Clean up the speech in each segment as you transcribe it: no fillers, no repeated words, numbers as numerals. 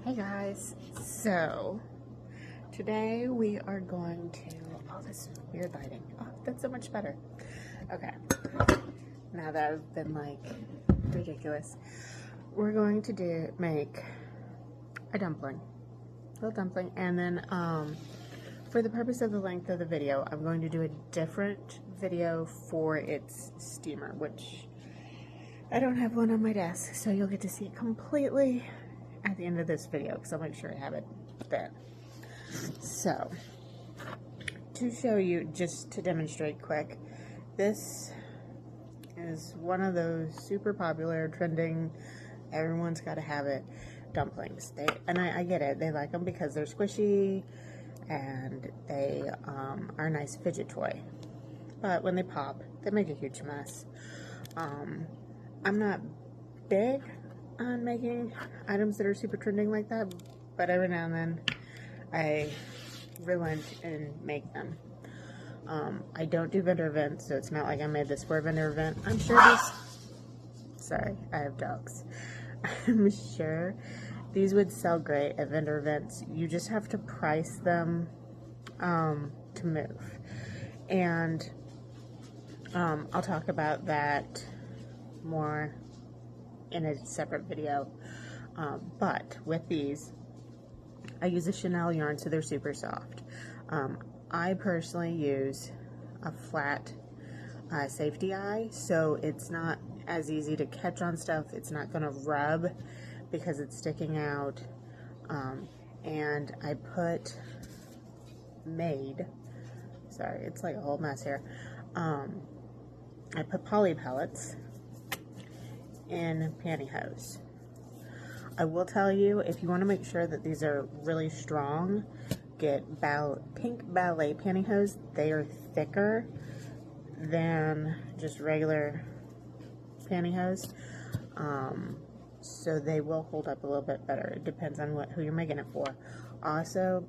Hey guys, so today we are going to, oh, this weird lighting. Oh, that's so much better. Okay, now that I've been like ridiculous, we're going to make a little dumpling, and then for the purpose of the length of the video, I'm going to do a different video for its steamer, which I don't have one on my desk, so you'll get to see it completely at the end of this video, because I'll make sure I have it then. So, to show you, just to demonstrate quick, this is one of those super popular, trending, everyone's got to have it, dumplings. I get it, they like them because they're squishy, and they are a nice fidget toy. But when they pop, they make a huge mess. I'm not big on making items that are super trending like that, but every now and then I relent and make them. I don't do vendor events, so it's not like I made this for a vendor event. I'm sure sorry, I have dogs. I'm sure these would sell great at vendor events. You just have to price them to move. And I'll talk about that more in a separate video, but with these I use a Chanel yarn, so they're super soft. I personally use a flat safety eye, so it's not as easy to catch on stuff. It's not going to rub because it's sticking out, and I put sorry, it's like a whole mess here. I put poly pellets in pantyhose. I will tell you, if you want to make sure that these are really strong, get pink ballet pantyhose. They are thicker than just regular pantyhose, so they will hold up a little bit better. It depends on who you're making it for. Also,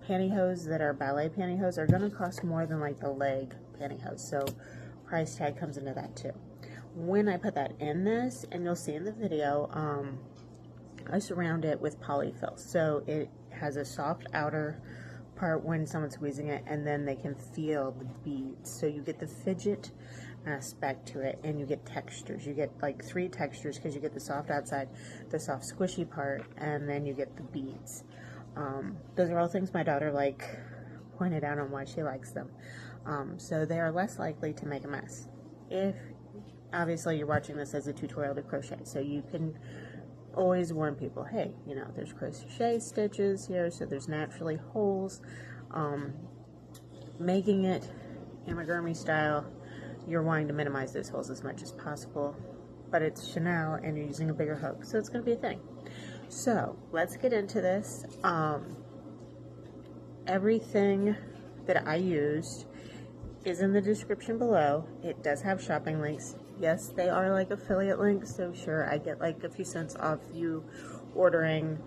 pantyhose that are ballet pantyhose are going to cost more than like the leg pantyhose, so price tag comes into that too. When I put that in this, and you'll see in the video, I surround it with polyfill, so it has a soft outer part when someone's squeezing it, and then they can feel the beads, so you get the fidget aspect to it, and you get textures. You get like 3 textures, because you get the soft outside, the soft squishy part, and then you get the beads. Those are all things my daughter pointed out on why she likes them. So they are less likely to make a mess. If obviously you're watching this as a tutorial to crochet, so you can always warn people, hey, there's crochet stitches here, so there's naturally holes. Making it amigurumi style, you're wanting to minimize those holes as much as possible, but it's Chanel and you're using a bigger hook, so it's going to be a thing. So let's get into this. Everything that I used is in the description below. It does have shopping links. Yes, they are like affiliate links, so sure, I get like a few cents off you ordering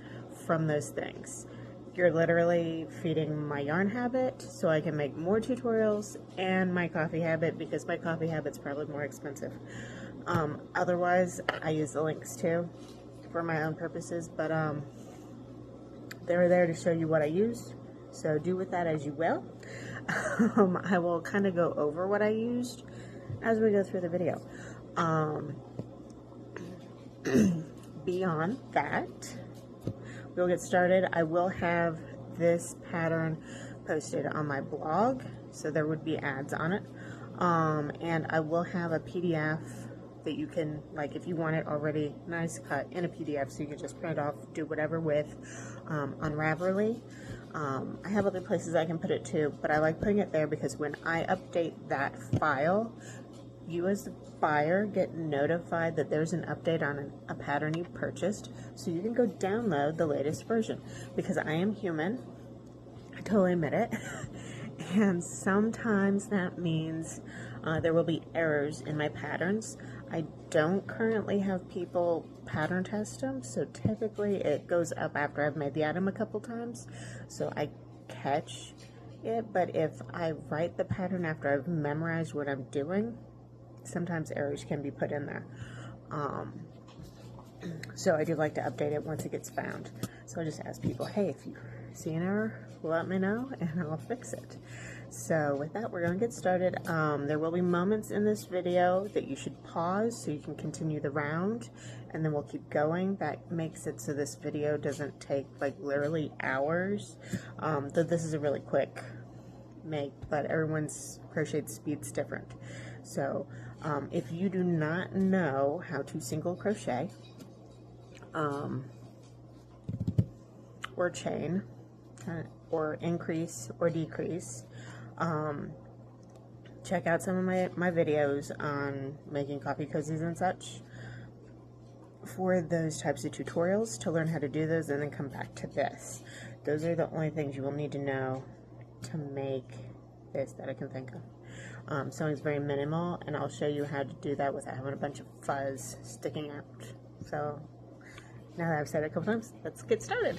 from those things. You're literally feeding my yarn habit so I can make more tutorials, and my coffee habit, because my coffee habit's probably more expensive. Otherwise, I use the links too for my own purposes, but they're there to show you what I used, so do with that as you will. I will kind of go over what I used as we go through the video. Beyond that, we'll get started. I will have this pattern posted on my blog, so there would be ads on it, and I will have a PDF that you can, if you want it already nice cut in a PDF, so you can just print it off, do whatever with, Unravelly. I have other places I can put it too, but I like putting it there because when I update that file, you as the buyer get notified that there's an update on a pattern you purchased, so you can go download the latest version, because I am human, I totally admit it, and sometimes that means there will be errors in my patterns. I don't currently have people pattern test them, so typically it goes up after I've made the item a couple times, so I catch it. But if I write the pattern after I've memorized what I'm doing, sometimes errors can be put in there. So I do like to update it once it gets found. So I just ask people, hey, if you see an error, let me know and I'll fix it. So with that, we're going to get started. There will be moments in this video that you should pause so you can continue the round, and then we'll keep going. That makes it so this video doesn't take like literally hours. Though this is a really quick make, but everyone's crochet speed's different. So if you do not know how to single crochet or chain or increase or decrease, check out some of my videos on making coffee cozies and such for those types of tutorials to learn how to do those, and then come back to this. Those are the only things you will need to know to make this that I can think of. Sewing's very minimal, and I'll show you how to do that without having a bunch of fuzz sticking out. So now that I've said it a couple times, let's get started.